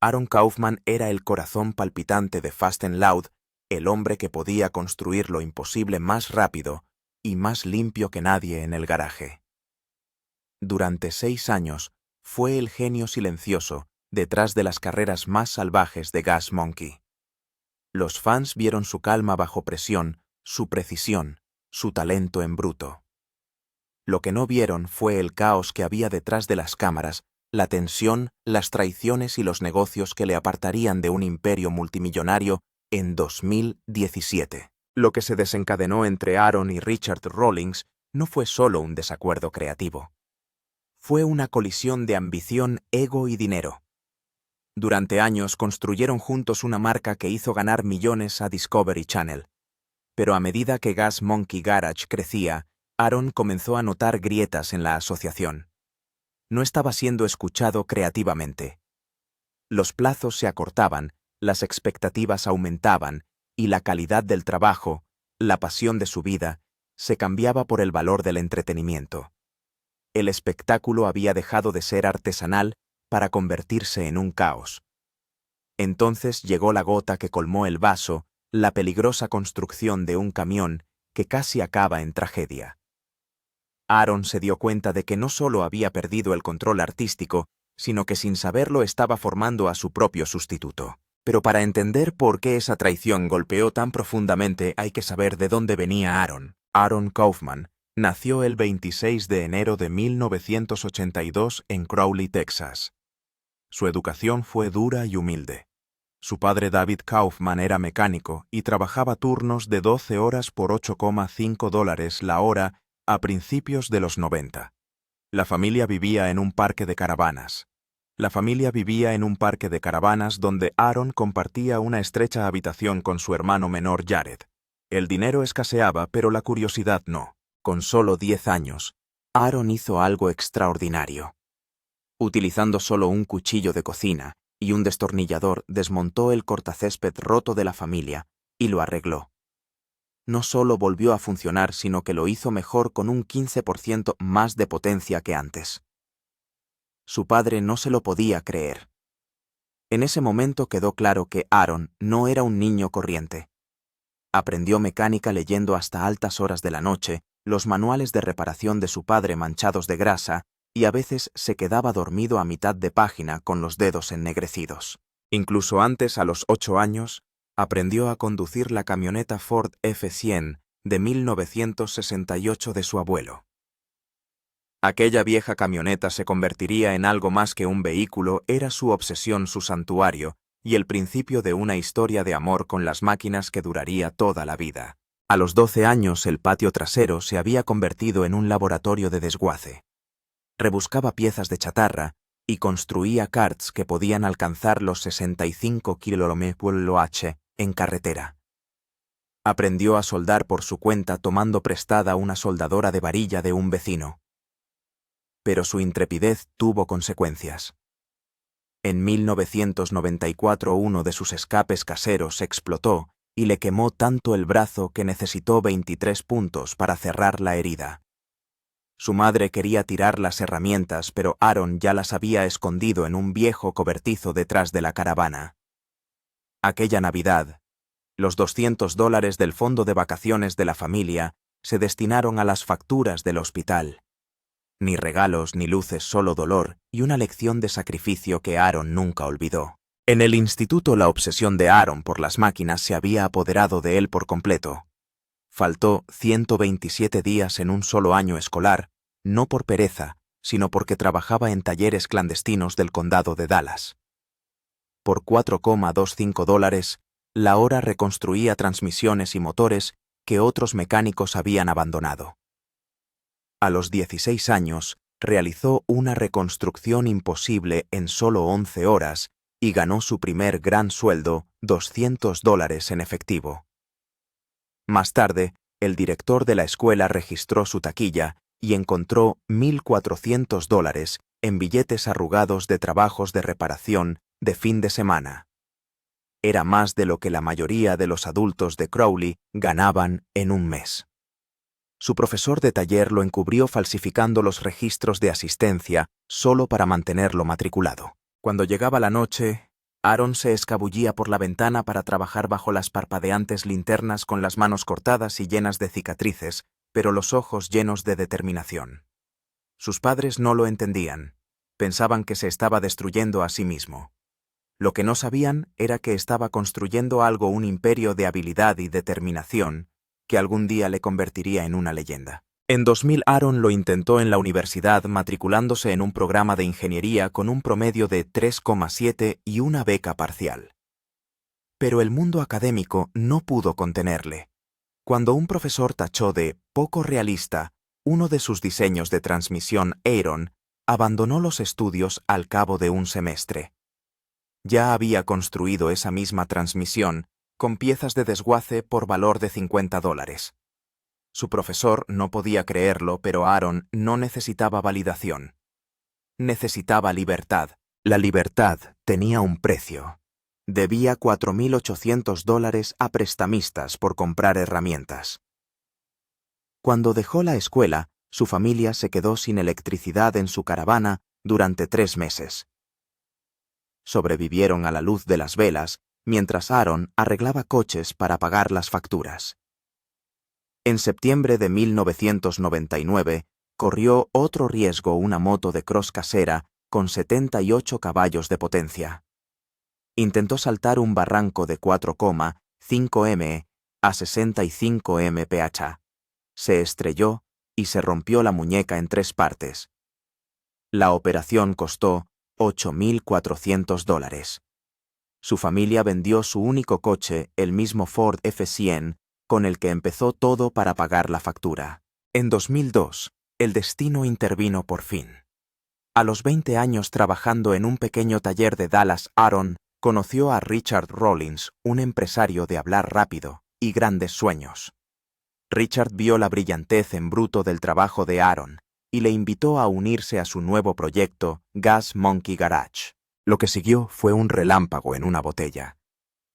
Aaron Kaufman era el corazón palpitante de Fast and Loud, el hombre que podía construir lo imposible más rápido y más limpio que nadie en el garaje. Durante 6 años, fue el genio silencioso detrás de las carreras más salvajes de Gas Monkey. Los fans vieron su calma bajo presión, su precisión, su talento en bruto. Lo que no vieron fue el caos que había detrás de las cámaras, la tensión, las traiciones y los negocios que le apartarían de un imperio multimillonario en 2017. Lo que se desencadenó entre Aaron y Richard Rawlings no fue solo un desacuerdo creativo. Fue una colisión de ambición, ego y dinero. Durante años construyeron juntos una marca que hizo ganar millones a Discovery Channel. Pero a medida que Gas Monkey Garage crecía, Aaron comenzó a notar grietas en la asociación. No estaba siendo escuchado creativamente. Los plazos se acortaban, las expectativas aumentaban, y la calidad del trabajo, la pasión de su vida, se cambiaba por el valor del entretenimiento. El espectáculo había dejado de ser artesanal para convertirse en un caos. Entonces llegó la gota que colmó el vaso, la peligrosa construcción de un camión que casi acaba en tragedia. Aaron se dio cuenta de que no solo había perdido el control artístico, sino que sin saberlo estaba formando a su propio sustituto. Pero para entender por qué esa traición golpeó tan profundamente hay que saber de dónde venía Aaron. Aaron Kaufman nació el 26 de enero de 1982 en Crowley, Texas. Su educación fue dura y humilde. Su padre David Kaufman era mecánico y trabajaba turnos de 12 horas por $8,5 la hora a principios de los 90. La familia vivía en un parque de caravanas. Donde Aaron compartía una estrecha habitación con su hermano menor Jared. El dinero escaseaba, pero la curiosidad no. Con solo 10 años, Aaron hizo algo extraordinario. Utilizando solo un cuchillo de cocina y un destornillador, desmontó el cortacésped roto de la familia y lo arregló. No solo volvió a funcionar, sino que lo hizo mejor con un 15% más de potencia que antes. Su padre no se lo podía creer. En ese momento quedó claro que Aaron no era un niño corriente. Aprendió mecánica leyendo hasta altas horas de la noche los manuales de reparación de su padre manchados de grasa y a veces se quedaba dormido a mitad de página con los dedos ennegrecidos. Incluso antes, a los 8 años, aprendió a conducir la camioneta Ford F-100 de 1968 de su abuelo. Aquella vieja camioneta se convertiría en algo más que un vehículo, era su obsesión, su santuario, y el principio de una historia de amor con las máquinas que duraría toda la vida. A los 12 años, el patio trasero se había convertido en un laboratorio de desguace. Rebuscaba piezas de chatarra y construía karts que podían alcanzar los 65 km/h en carretera. Aprendió a soldar por su cuenta tomando prestada una soldadora de varilla de un vecino. Pero su intrepidez tuvo consecuencias. En 1994 uno de sus escapes caseros explotó y le quemó tanto el brazo que necesitó 23 puntos para cerrar la herida. Su madre quería tirar las herramientas, pero Aaron ya las había escondido en un viejo cobertizo detrás de la caravana. Aquella Navidad, los $200 del fondo de vacaciones de la familia se destinaron a las facturas del hospital. Ni regalos ni luces, solo dolor y una lección de sacrificio que Aaron nunca olvidó. En el instituto, la obsesión de Aaron por las máquinas se había apoderado de él por completo. Faltó 127 días en un solo año escolar, no por pereza, sino porque trabajaba en talleres clandestinos del condado de Dallas. Por $4,25 la hora reconstruía transmisiones y motores que otros mecánicos habían abandonado. A los 16 años, realizó una reconstrucción imposible en solo 11 horas y ganó su primer gran sueldo, $200 en efectivo. Más tarde, el director de la escuela registró su taquilla y encontró $1,400 en billetes arrugados de trabajos de reparación de fin de semana. Era más de lo que la mayoría de los adultos de Crowley ganaban en un mes. Su profesor de taller lo encubrió falsificando los registros de asistencia solo para mantenerlo matriculado. Cuando llegaba la noche, Aaron se escabullía por la ventana para trabajar bajo las parpadeantes linternas con las manos cortadas y llenas de cicatrices, pero los ojos llenos de determinación. Sus padres no lo entendían. Pensaban que se estaba destruyendo a sí mismo. Lo que no sabían era que estaba construyendo un imperio de habilidad y determinación que algún día le convertiría en una leyenda. En 2000 Aaron lo intentó en la universidad matriculándose en un programa de ingeniería con un promedio de 3,7 y una beca parcial. Pero el mundo académico no pudo contenerle. Cuando un profesor tachó de poco realista uno de sus diseños de transmisión Aaron, abandonó los estudios al cabo de un semestre. Ya había construido esa misma transmisión con piezas de desguace por valor de $50. Su profesor no podía creerlo, pero Aaron no necesitaba validación. Necesitaba libertad. La libertad tenía un precio. Debía $4.800 a prestamistas por comprar herramientas. Cuando dejó la escuela, su familia se quedó sin electricidad en su caravana durante 3 meses. Sobrevivieron a la luz de las velas, mientras Aaron arreglaba coches para pagar las facturas. En septiembre de 1999, corrió otro riesgo una moto de cross casera con 78 caballos de potencia. Intentó saltar un barranco de 4,5 m a 65 mph. Se estrelló y se rompió la muñeca en 3 partes. La operación costó $8.400. Su familia vendió su único coche, el mismo Ford F100, con el que empezó todo para pagar la factura. En 2002, el destino intervino por fin. A los 20 años trabajando en un pequeño taller de Dallas, Aaron conoció a Richard Rollins, un empresario de hablar rápido y grandes sueños. Richard vio la brillantez en bruto del trabajo de Aaron y le invitó a unirse a su nuevo proyecto, Gas Monkey Garage. Lo que siguió fue un relámpago en una botella.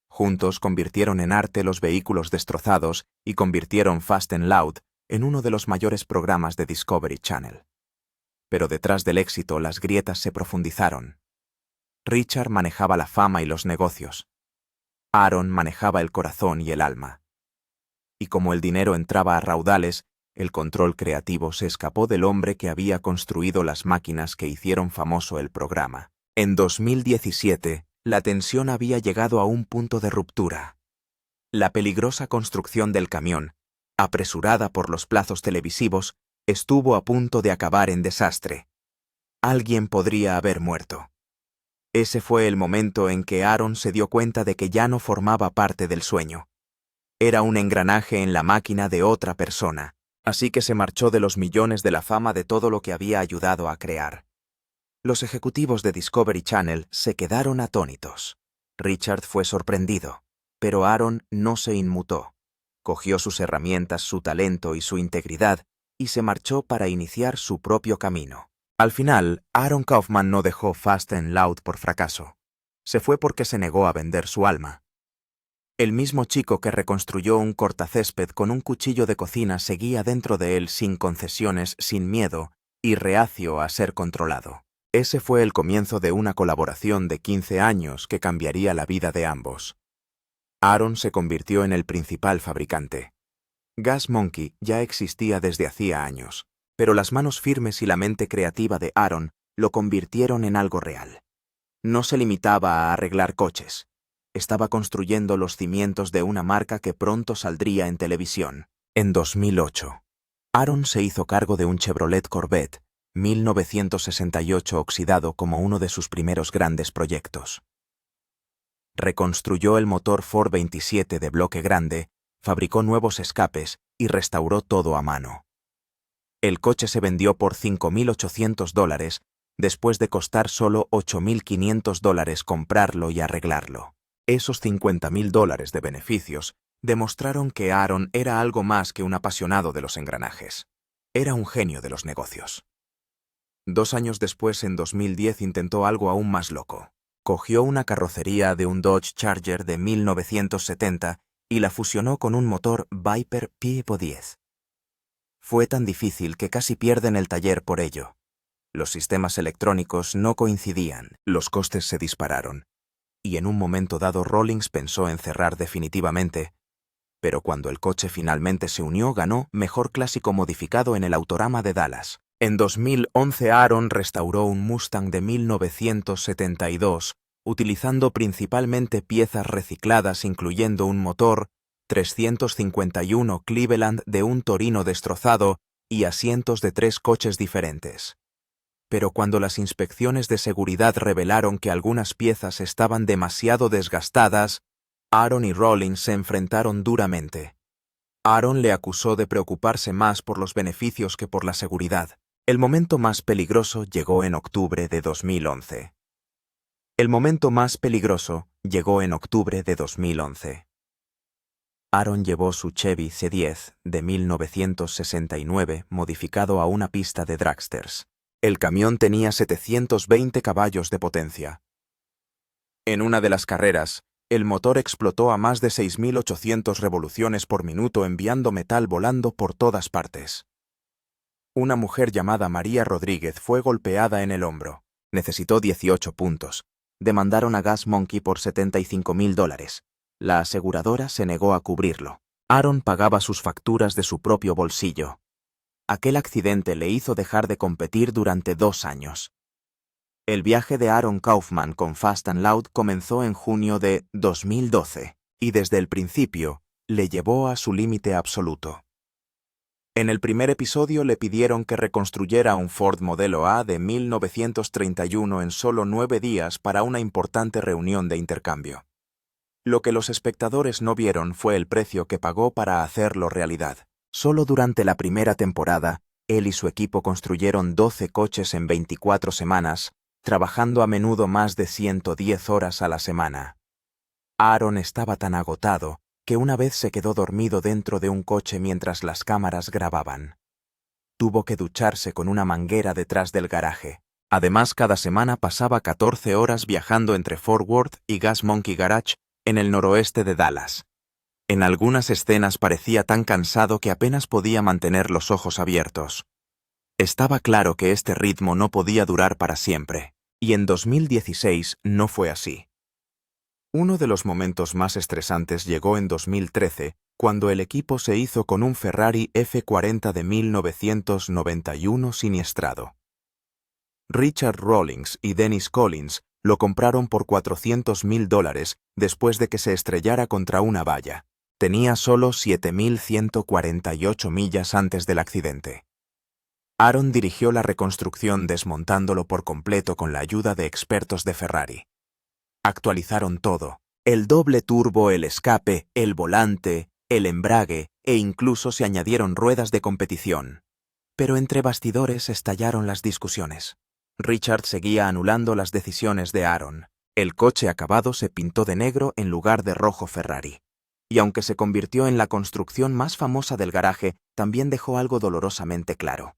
Juntos convirtieron en arte los vehículos destrozados y convirtieron Fast and Loud en uno de los mayores programas de Discovery Channel. Pero detrás del éxito las grietas se profundizaron. Richard manejaba la fama y los negocios. Aaron manejaba el corazón y el alma. Y como el dinero entraba a raudales, el control creativo se escapó del hombre que había construido las máquinas que hicieron famoso el programa. En 2017, la tensión había llegado a un punto de ruptura. La peligrosa construcción del camión, apresurada por los plazos televisivos, estuvo a punto de acabar en desastre. Alguien podría haber muerto. Ese fue el momento en que Aaron se dio cuenta de que ya no formaba parte del sueño. Era un engranaje en la máquina de otra persona, así que se marchó de los millones de la fama de todo lo que había ayudado a crear. Los ejecutivos de Discovery Channel se quedaron atónitos. Richard fue sorprendido, pero Aaron no se inmutó. Cogió sus herramientas, su talento y su integridad y se marchó para iniciar su propio camino. Al final, Aaron Kaufman no dejó Fast and Loud por fracaso. Se fue porque se negó a vender su alma. El mismo chico que reconstruyó un cortacésped con un cuchillo de cocina seguía dentro de él sin concesiones, sin miedo y reacio a ser controlado. Ese fue el comienzo de una colaboración de 15 años que cambiaría la vida de ambos. Aaron se convirtió en el principal fabricante. Gas Monkey ya existía desde hacía años, pero las manos firmes y la mente creativa de Aaron lo convirtieron en algo real. No se limitaba a arreglar coches. Estaba construyendo los cimientos de una marca que pronto saldría en televisión. En 2008, Aaron se hizo cargo de un Chevrolet Corvette 1968 oxidado como uno de sus primeros grandes proyectos. Reconstruyó el motor Ford 27 de bloque grande, fabricó nuevos escapes y restauró todo a mano. El coche se vendió por $5.800 después de costar solo $8.500 comprarlo y arreglarlo. Esos $50.000 de beneficios demostraron que Aaron era algo más que un apasionado de los engranajes. Era un genio de los negocios. 2 años después, en 2010, intentó algo aún más loco. Cogió una carrocería de un Dodge Charger de 1970 y la fusionó con un motor Viper Pipo 10. Fue tan difícil que casi pierden el taller por ello. Los sistemas electrónicos no coincidían, los costes se dispararon. y en un momento dado Rawlings pensó en cerrar definitivamente, pero cuando el coche finalmente se unió ganó Mejor Clásico Modificado en el Autorama de Dallas. En 2011 Aaron restauró un Mustang de 1972, utilizando principalmente piezas recicladas incluyendo un motor 351 Cleveland de un Torino destrozado y asientos de 3 coches diferentes. Pero cuando las inspecciones de seguridad revelaron que algunas piezas estaban demasiado desgastadas, Aaron y Rawlings se enfrentaron duramente. Aaron le acusó de preocuparse más por los beneficios que por la seguridad. El momento más peligroso llegó en octubre de 2011. El momento más peligroso llegó en octubre de 2011. Aaron llevó su Chevy C10 de 1969 modificado a una pista de dragsters. El camión tenía 720 caballos de potencia. En una de las carreras, el motor explotó a más de 6.800 revoluciones por minuto enviando metal volando por todas partes. Una mujer llamada María Rodríguez fue golpeada en el hombro. Necesitó 18 puntos. Demandaron a Gas Monkey por $75.000. La aseguradora se negó a cubrirlo. Aaron pagaba sus facturas de su propio bolsillo. Aquel accidente le hizo dejar de competir durante 2 años. El viaje de Aaron Kaufman con Fast and Loud comenzó en junio de 2012, y desde el principio le llevó a su límite absoluto. En el primer episodio le pidieron que reconstruyera un Ford Modelo A de 1931 en solo 9 días para una importante reunión de intercambio. Lo que los espectadores no vieron fue el precio que pagó para hacerlo realidad. Solo durante la primera temporada, él y su equipo construyeron 12 coches en 24 semanas, trabajando a menudo más de 110 horas a la semana. Aaron estaba tan agotado que una vez se quedó dormido dentro de un coche mientras las cámaras grababan. Tuvo que ducharse con una manguera detrás del garaje. Además, cada semana pasaba 14 horas viajando entre Fort Worth y Gas Monkey Garage en el noroeste de Dallas. En algunas escenas parecía tan cansado que apenas podía mantener los ojos abiertos. Estaba claro que este ritmo no podía durar para siempre, y en 2016 no fue así. Uno de los momentos más estresantes llegó en 2013, cuando el equipo se hizo con un Ferrari F40 de 1991 siniestrado. Richard Rawlings y Dennis Collins lo compraron por $400.000 después de que se estrellara contra una valla. Tenía solo 7.148 millas antes del accidente. Aaron dirigió la reconstrucción desmontándolo por completo con la ayuda de expertos de Ferrari. Actualizaron todo: el doble turbo, el escape, el volante, el embrague e incluso se añadieron ruedas de competición. Pero entre bastidores estallaron las discusiones. Richard seguía anulando las decisiones de Aaron. El coche acabado se pintó de negro en lugar de rojo Ferrari. Y aunque se convirtió en la construcción más famosa del garaje, también dejó algo dolorosamente claro.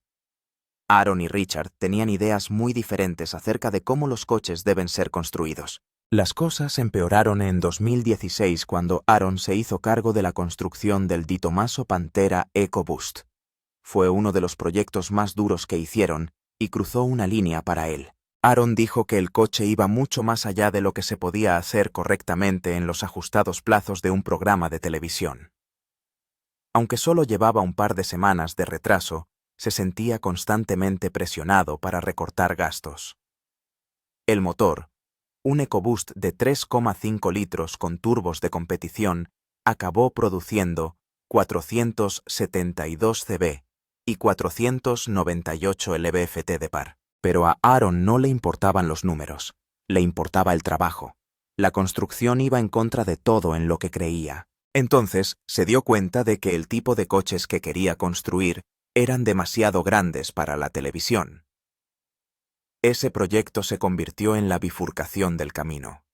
Aaron y Richard tenían ideas muy diferentes acerca de cómo los coches deben ser construidos. Las cosas empeoraron en 2016 cuando Aaron se hizo cargo de la construcción del Di Tommaso Pantera EcoBoost. Fue uno de los proyectos más duros que hicieron y cruzó una línea para él. Aaron dijo que el coche iba mucho más allá de lo que se podía hacer correctamente en los ajustados plazos de un programa de televisión. Aunque solo llevaba un par de semanas de retraso, se sentía constantemente presionado para recortar gastos. El motor, un EcoBoost de 3,5 litros con turbos de competición, acabó produciendo 472 cb y 498 lb-ft de par. Pero a Aaron no le importaban los números, le importaba el trabajo. La construcción iba en contra de todo en lo que creía. Entonces se dio cuenta de que el tipo de coches que quería construir eran demasiado grandes para la televisión. Ese proyecto se convirtió en la bifurcación del camino.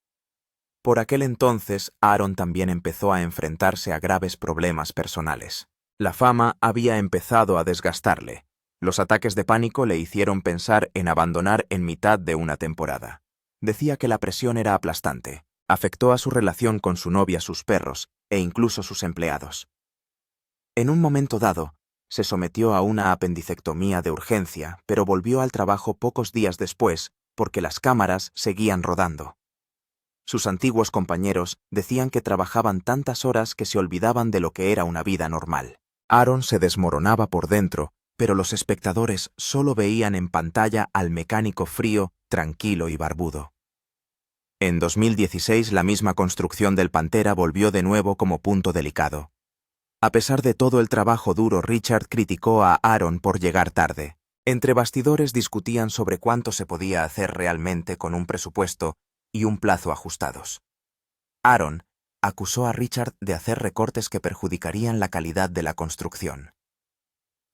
Por aquel entonces, Aaron también empezó a enfrentarse a graves problemas personales. La fama había empezado a desgastarle. Los ataques de pánico le hicieron pensar en abandonar en mitad de una temporada. Decía que la presión era aplastante. Afectó a su relación con su novia, sus perros e incluso sus empleados. En un momento dado, se sometió a una apendicectomía de urgencia, pero volvió al trabajo pocos días después porque las cámaras seguían rodando. Sus antiguos compañeros decían que trabajaban tantas horas que se olvidaban de lo que era una vida normal. Aaron se desmoronaba por dentro, pero los espectadores solo veían en pantalla al mecánico frío, tranquilo y barbudo. En 2016 la misma construcción del Pantera volvió de nuevo como punto delicado. A pesar de todo el trabajo duro, Richard criticó a Aaron por llegar tarde. Entre bastidores discutían sobre cuánto se podía hacer realmente con un presupuesto y un plazo ajustados. Aaron acusó a Richard de hacer recortes que perjudicarían la calidad de la construcción.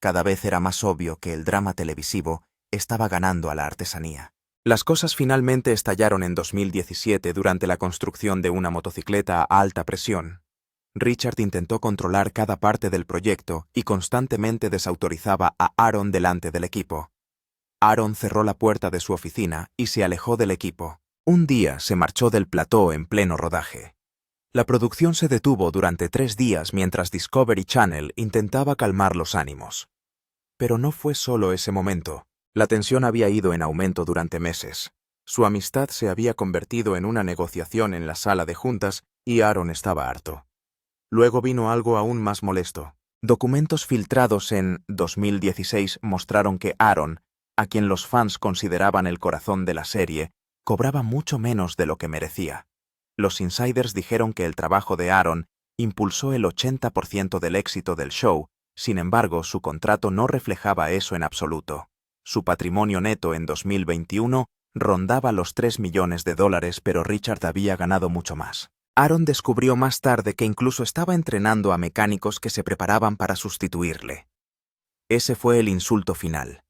Cada vez era más obvio que el drama televisivo estaba ganando a la artesanía. Las cosas finalmente estallaron en 2017 durante la construcción de una motocicleta a alta presión. Richard intentó controlar cada parte del proyecto y constantemente desautorizaba a Aaron delante del equipo. Aaron cerró la puerta de su oficina y se alejó del equipo. Un día se marchó del plató en pleno rodaje. La producción se detuvo durante 3 días mientras Discovery Channel intentaba calmar los ánimos. Pero no fue solo ese momento. La tensión había ido en aumento durante meses. Su amistad se había convertido en una negociación en la sala de juntas y Aaron estaba harto. Luego vino algo aún más molesto. Documentos filtrados en 2016 mostraron que Aaron, a quien los fans consideraban el corazón de la serie, cobraba mucho menos de lo que merecía. Los insiders dijeron que el trabajo de Aaron impulsó el 80% del éxito del show, sin embargo, su contrato no reflejaba eso en absoluto. Su patrimonio neto en 2021 rondaba los $3 millones, pero Richard había ganado mucho más. Aaron descubrió más tarde que incluso estaba entrenando a mecánicos que se preparaban para sustituirle. Ese fue el insulto final.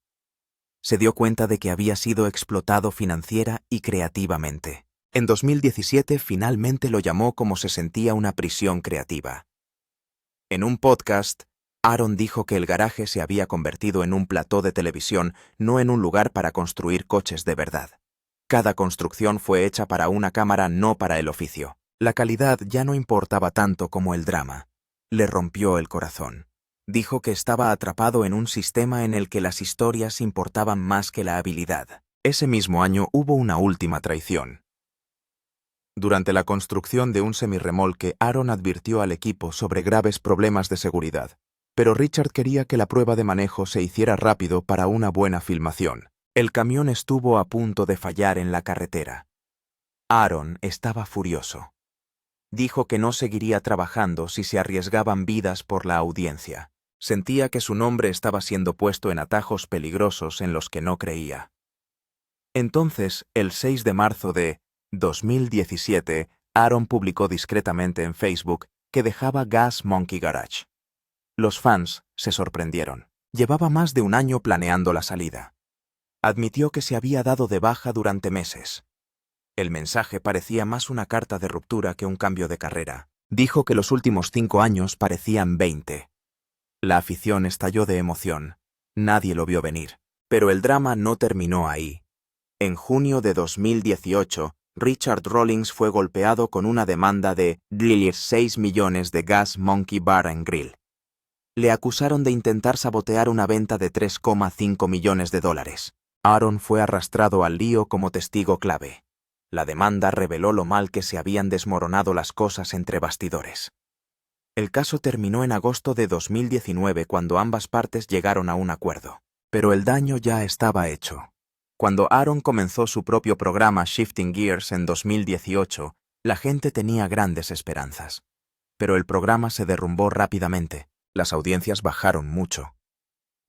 Se dio cuenta de que había sido explotado financiera y creativamente. En 2017 finalmente lo llamó como se sentía una prisión creativa. En un podcast, Aaron dijo que el garaje se había convertido en un plató de televisión, no en un lugar para construir coches de verdad. Cada construcción fue hecha para una cámara, no para el oficio. La calidad ya no importaba tanto como el drama. Le rompió el corazón. Dijo que estaba atrapado en un sistema en el que las historias importaban más que la habilidad. Ese mismo año hubo una última traición. Durante la construcción de un semirremolque, Aaron advirtió al equipo sobre graves problemas de seguridad, pero Richard quería que la prueba de manejo se hiciera rápido para una buena filmación. El camión estuvo a punto de fallar en la carretera. Aaron estaba furioso. Dijo que no seguiría trabajando si se arriesgaban vidas por la audiencia. Sentía que su nombre estaba siendo puesto en atajos peligrosos en los que no creía. Entonces, el 6 de marzo de 2017, Aaron publicó discretamente en Facebook que dejaba Gas Monkey Garage. Los fans se sorprendieron. Llevaba más de un año planeando la salida. Admitió que se había dado de baja durante meses. El mensaje parecía más una carta de ruptura que un cambio de carrera. Dijo que los últimos 5 años parecían 20. La afición estalló de emoción. Nadie lo vio venir. Pero el drama no terminó ahí. En junio de 2018, Richard Rawlings fue golpeado con una demanda de $6 millones de Gas Monkey Bar and Grill. Le acusaron de intentar sabotear una venta de $3,5 millones. Aaron fue arrastrado al lío como testigo clave. La demanda reveló lo mal que se habían desmoronado las cosas entre bastidores. El caso terminó en agosto de 2019 cuando ambas partes llegaron a un acuerdo. Pero el daño ya estaba hecho. Cuando Aaron comenzó su propio programa Shifting Gears en 2018, la gente tenía grandes esperanzas. Pero el programa se derrumbó rápidamente. Las audiencias bajaron mucho.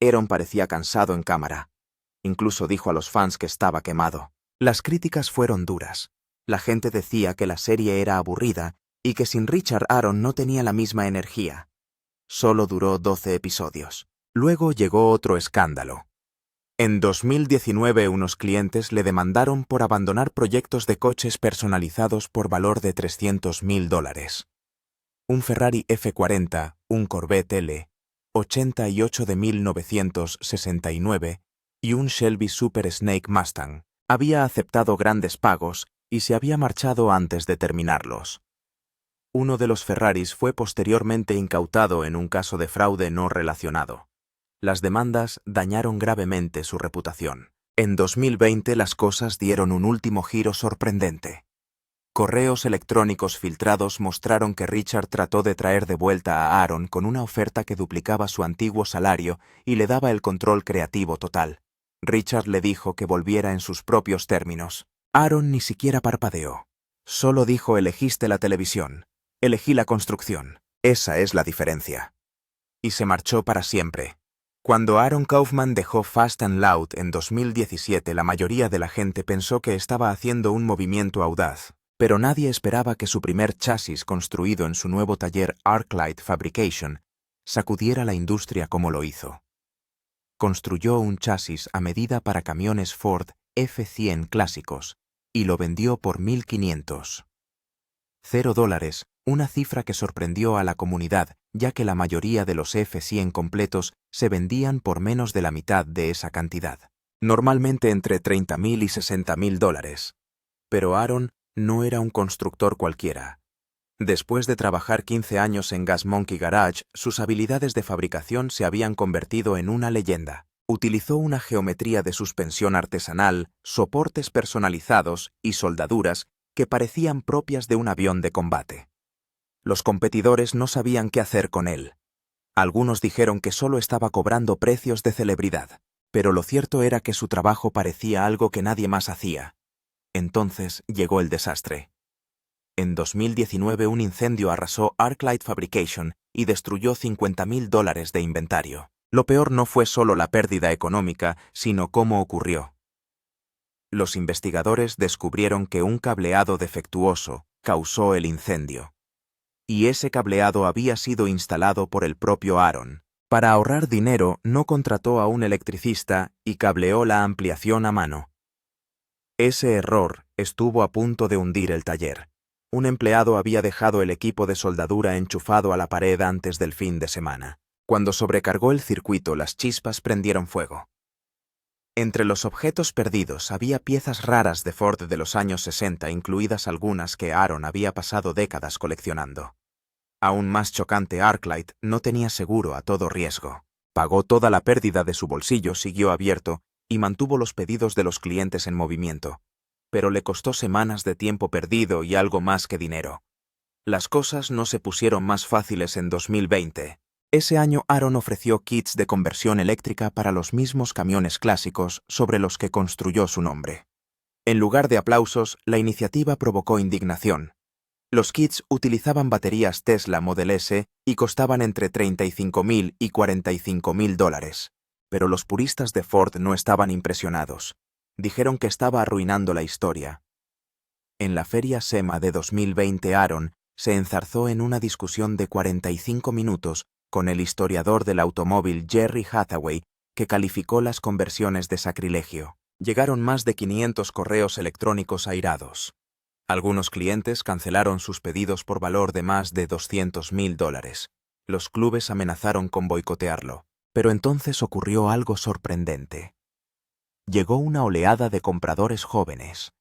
Aaron parecía cansado en cámara. Incluso dijo a los fans que estaba quemado. Las críticas fueron duras. La gente decía que la serie era aburrida y que sin Richard Aaron no tenía la misma energía. Solo duró 12 episodios. Luego llegó otro escándalo. En 2019 unos clientes le demandaron por abandonar proyectos de coches personalizados por valor de $300,000. Un Ferrari F40, un Corvette L, 88 de 1969 y un Shelby Super Snake Mustang. Había aceptado grandes pagos y se había marchado antes de terminarlos. Uno de los Ferraris fue posteriormente incautado en un caso de fraude no relacionado. Las demandas dañaron gravemente su reputación. En 2020 las cosas dieron un último giro sorprendente. Correos electrónicos filtrados mostraron que Richard trató de traer de vuelta a Aaron con una oferta que duplicaba su antiguo salario y le daba el control creativo total. Richard le dijo que volviera en sus propios términos. Aaron ni siquiera parpadeó. Solo dijo: elegiste la televisión, elegí la construcción. Esa es la diferencia. Y se marchó para siempre. Cuando Aaron Kaufman dejó Fast and Loud en 2017, la mayoría de la gente pensó que estaba haciendo un movimiento audaz, pero nadie esperaba que su primer chasis construido en su nuevo taller ArcLight Fabrication sacudiera la industria como lo hizo. Construyó un chasis a medida para camiones Ford F100 clásicos y lo vendió por $1,500. $0, una cifra que sorprendió a la comunidad, ya que la mayoría de los F100 completos se vendían por menos de la mitad de esa cantidad, normalmente entre $30,000 y $60,000. Pero Aaron no era un constructor cualquiera. Después de trabajar 15 años en Gas Monkey Garage, sus habilidades de fabricación se habían convertido en una leyenda. Utilizó una geometría de suspensión artesanal, soportes personalizados y soldaduras que parecían propias de un avión de combate. Los competidores no sabían qué hacer con él. Algunos dijeron que solo estaba cobrando precios de celebridad, pero lo cierto era que su trabajo parecía algo que nadie más hacía. Entonces llegó el desastre. En 2019 un incendio arrasó ArcLight Fabrication y destruyó $50,000 de inventario. Lo peor no fue solo la pérdida económica, sino cómo ocurrió. Los investigadores descubrieron que un cableado defectuoso causó el incendio. Y ese cableado había sido instalado por el propio Aaron. Para ahorrar dinero, no contrató a un electricista y cableó la ampliación a mano. Ese error estuvo a punto de hundir el taller. Un empleado había dejado el equipo de soldadura enchufado a la pared antes del fin de semana. Cuando sobrecargó el circuito, las chispas prendieron fuego. Entre los objetos perdidos había piezas raras de Ford de los años 60, incluidas algunas que Aaron había pasado décadas coleccionando. Aún más chocante, ArcLight no tenía seguro a todo riesgo. Pagó toda la pérdida de su bolsillo, siguió abierto y mantuvo los pedidos de los clientes en movimiento. Pero le costó semanas de tiempo perdido y algo más que dinero. Las cosas no se pusieron más fáciles en 2020. Ese año Aaron ofreció kits de conversión eléctrica para los mismos camiones clásicos sobre los que construyó su nombre. En lugar de aplausos, la iniciativa provocó indignación. Los kits utilizaban baterías Tesla Model S y costaban entre $35,000 y $45,000. Pero los puristas de Ford no estaban impresionados. Dijeron que estaba arruinando la historia. En la Feria SEMA de 2020, Aaron se enzarzó en una discusión de 45 minutos con el historiador del automóvil Jerry Hathaway, que calificó las conversiones de sacrilegio. Llegaron más de 500 correos electrónicos airados. Algunos clientes cancelaron sus pedidos por valor de más de $200,000. Los clubes amenazaron con boicotearlo. Pero entonces ocurrió algo sorprendente. Llegó una oleada de compradores jóvenes.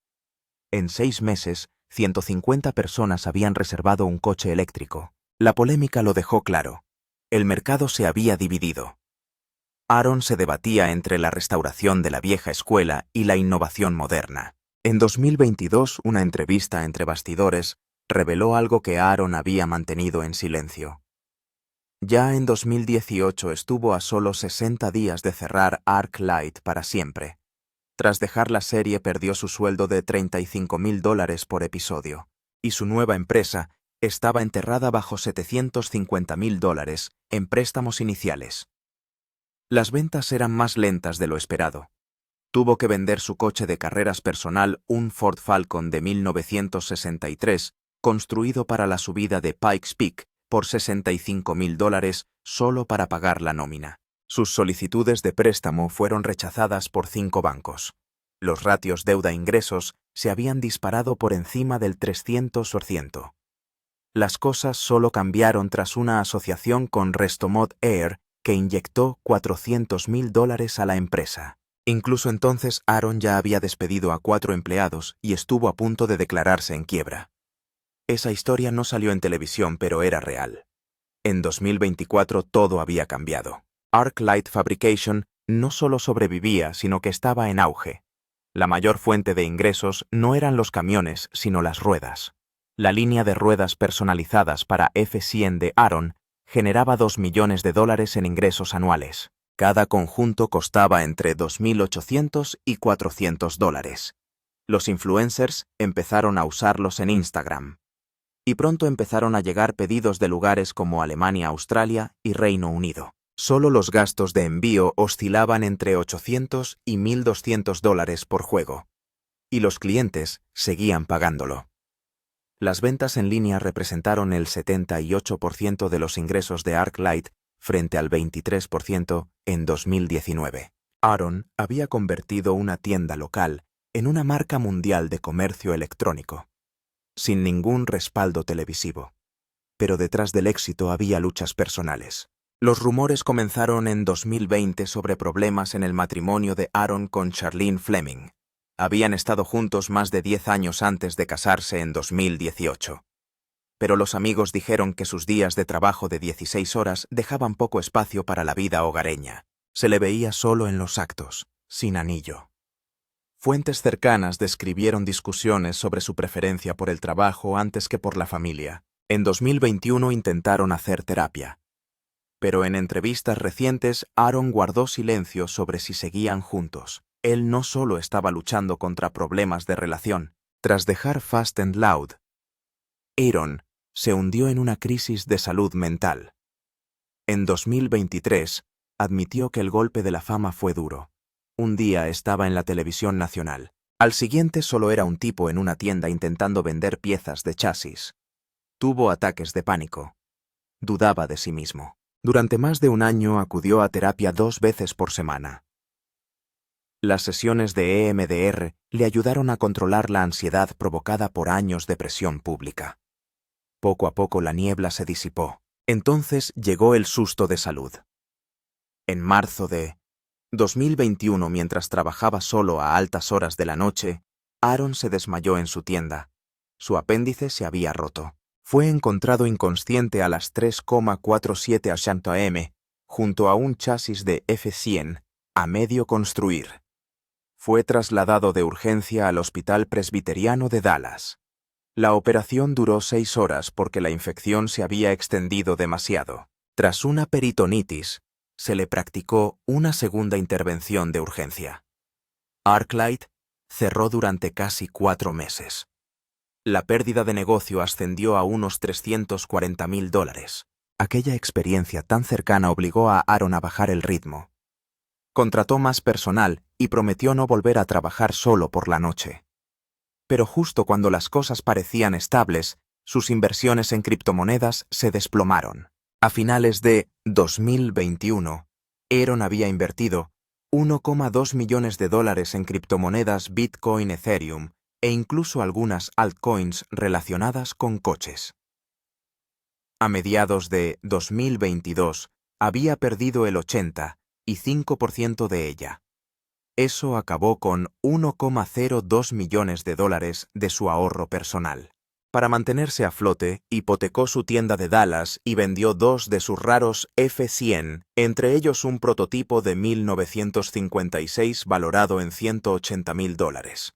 En 6 meses, 150 personas habían reservado un coche eléctrico. La polémica lo dejó claro. El mercado se había dividido. Aaron se debatía entre la restauración de la vieja escuela y la innovación moderna. En 2022, una entrevista entre bastidores reveló algo que Aaron había mantenido en silencio. Ya en 2018 estuvo a solo 60 días de cerrar ArcLight para siempre. Tras dejar la serie, perdió su sueldo de $35,000 por episodio, y su nueva empresa estaba enterrada bajo $750,000 en préstamos iniciales. Las ventas eran más lentas de lo esperado. Tuvo que vender su coche de carreras personal, un Ford Falcon de 1963, construido para la subida de Pikes Peak, por $65,000 solo para pagar la nómina. Sus solicitudes de préstamo fueron rechazadas por 5 bancos. Los ratios deuda-ingresos se habían disparado por encima del 300%. Las cosas solo cambiaron tras una asociación con Restomod Air que inyectó $400,000 a la empresa. Incluso entonces Aaron ya había despedido a 4 empleados y estuvo a punto de declararse en quiebra. Esa historia no salió en televisión, pero era real. En 2024 todo había cambiado. ArcLight Fabrication no solo sobrevivía, sino que estaba en auge. La mayor fuente de ingresos no eran los camiones, sino las ruedas. La línea de ruedas personalizadas para F100 de Aaron generaba $2 millones en ingresos anuales. Cada conjunto costaba entre $2.800 y $400. Los influencers empezaron a usarlos en Instagram. Y pronto empezaron a llegar pedidos de lugares como Alemania, Australia y Reino Unido. Solo los gastos de envío oscilaban entre $800 y $1.200 por juego. Y los clientes seguían pagándolo. Las ventas en línea representaron el 78% de los ingresos de ArcLight frente al 23% en 2019. Aaron había convertido una tienda local en una marca mundial de comercio electrónico, sin ningún respaldo televisivo. Pero detrás del éxito había luchas personales. Los rumores comenzaron en 2020 sobre problemas en el matrimonio de Aaron con Charlene Fleming. Habían estado juntos más de 10 años antes de casarse en 2018. Pero los amigos dijeron que sus días de trabajo de 16 horas dejaban poco espacio para la vida hogareña. Se le veía solo en los actos, sin anillo. Fuentes cercanas describieron discusiones sobre su preferencia por el trabajo antes que por la familia. En 2021 intentaron hacer terapia. Pero en entrevistas recientes, Aaron guardó silencio sobre si seguían juntos. Él no solo estaba luchando contra problemas de relación. Tras dejar Fast and Loud, Aaron se hundió en una crisis de salud mental. En 2023, admitió que el golpe de la fama fue duro. Un día estaba en la televisión nacional. Al siguiente solo era un tipo en una tienda intentando vender piezas de chasis. Tuvo ataques de pánico. Dudaba de sí mismo. Durante más de un año acudió a terapia 2 veces por semana. Las sesiones de EMDR le ayudaron a controlar la ansiedad provocada por años de presión pública. Poco a poco la niebla se disipó. Entonces llegó el susto de salud. En marzo de 2021, mientras trabajaba solo a altas horas de la noche, Aaron se desmayó en su tienda. Su apéndice se había roto. Fue encontrado inconsciente a las 3:47 am, junto a un chasis de F100, a medio construir. Fue trasladado de urgencia al Hospital Presbiteriano de Dallas. La operación duró 6 horas porque la infección se había extendido demasiado. Tras una peritonitis, se le practicó una segunda intervención de urgencia. ArcLight cerró durante casi 4 meses. La pérdida de negocio ascendió a unos $340,000. Aquella experiencia tan cercana obligó a Aaron a bajar el ritmo. Contrató más personal y prometió no volver a trabajar solo por la noche. Pero justo cuando las cosas parecían estables, sus inversiones en criptomonedas se desplomaron. A finales de 2021, Aaron había invertido $1,2 millones en criptomonedas Bitcoin, Ethereum e incluso algunas altcoins relacionadas con coches. A mediados de 2022, había perdido el 85% de ella. Eso acabó con $1,02 millones de su ahorro personal. Para mantenerse a flote, hipotecó su tienda de Dallas y vendió 2 de sus raros F100, entre ellos un prototipo de 1956 valorado en $180,000.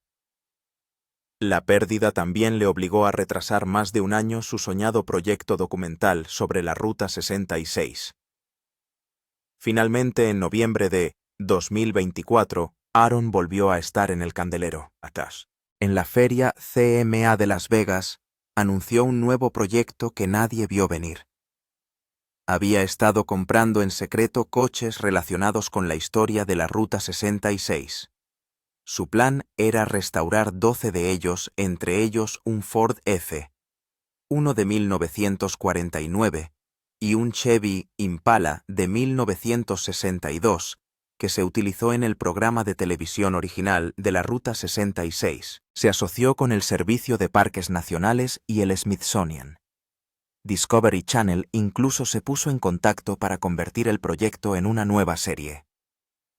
La pérdida también le obligó a retrasar más de un año su soñado proyecto documental sobre la Ruta 66. Finalmente, en noviembre de 2024, Aaron volvió a estar en el candelero. En la feria CMA de Las Vegas, anunció un nuevo proyecto que nadie vio venir. Había estado comprando en secreto coches relacionados con la historia de la Ruta 66. Su plan era restaurar 12 de ellos, entre ellos un Ford F, uno de 1949 y un Chevy Impala de 1962, que se utilizó en el programa de televisión original de la Ruta 66. Se asoció con el Servicio de Parques Nacionales y el Smithsonian. Discovery Channel incluso se puso en contacto para convertir el proyecto en una nueva serie.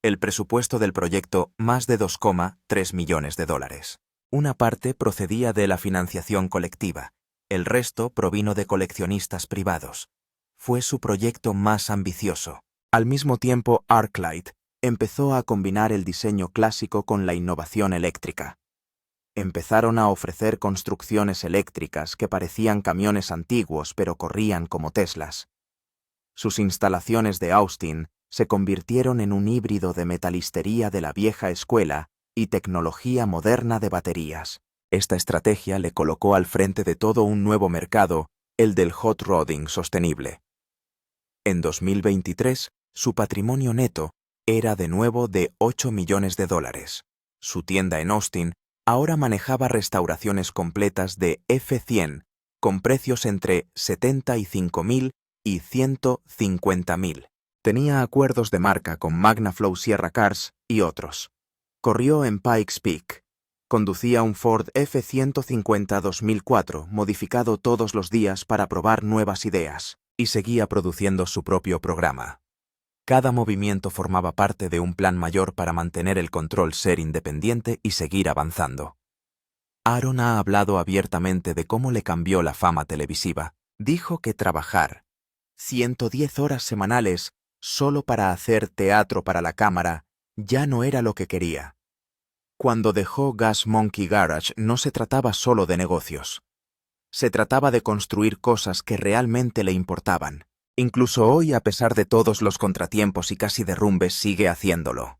El presupuesto del proyecto, más de $2,3 millones. Una parte procedía de la financiación colectiva, el resto provino de coleccionistas privados. Fue su proyecto más ambicioso. Al mismo tiempo, ArcLight empezó a combinar el diseño clásico con la innovación eléctrica. Empezaron a ofrecer construcciones eléctricas que parecían camiones antiguos pero corrían como Teslas. Sus instalaciones de Austin se convirtieron en un híbrido de metalistería de la vieja escuela y tecnología moderna de baterías. Esta estrategia le colocó al frente de todo un nuevo mercado, el del hot rodding sostenible. En 2023, su patrimonio neto era de nuevo de $8 millones. Su tienda en Austin ahora manejaba restauraciones completas de F100 con precios entre $75,000 y $150,000. Tenía acuerdos de marca con Magnaflow Sierra Cars y otros. Corrió en Pikes Peak. Conducía un Ford F-150 2004 modificado todos los días para probar nuevas ideas, y seguía produciendo su propio programa. Cada movimiento formaba parte de un plan mayor para mantener el control, ser independiente y seguir avanzando. Aaron ha hablado abiertamente de cómo le cambió la fama televisiva. Dijo que trabajar 110 horas semanales solo para hacer teatro para la cámara ya no era lo que quería. Cuando dejó Gas Monkey Garage no se trataba solo de negocios. Se trataba de construir cosas que realmente le importaban. Incluso hoy, a pesar de todos los contratiempos y casi derrumbes, sigue haciéndolo.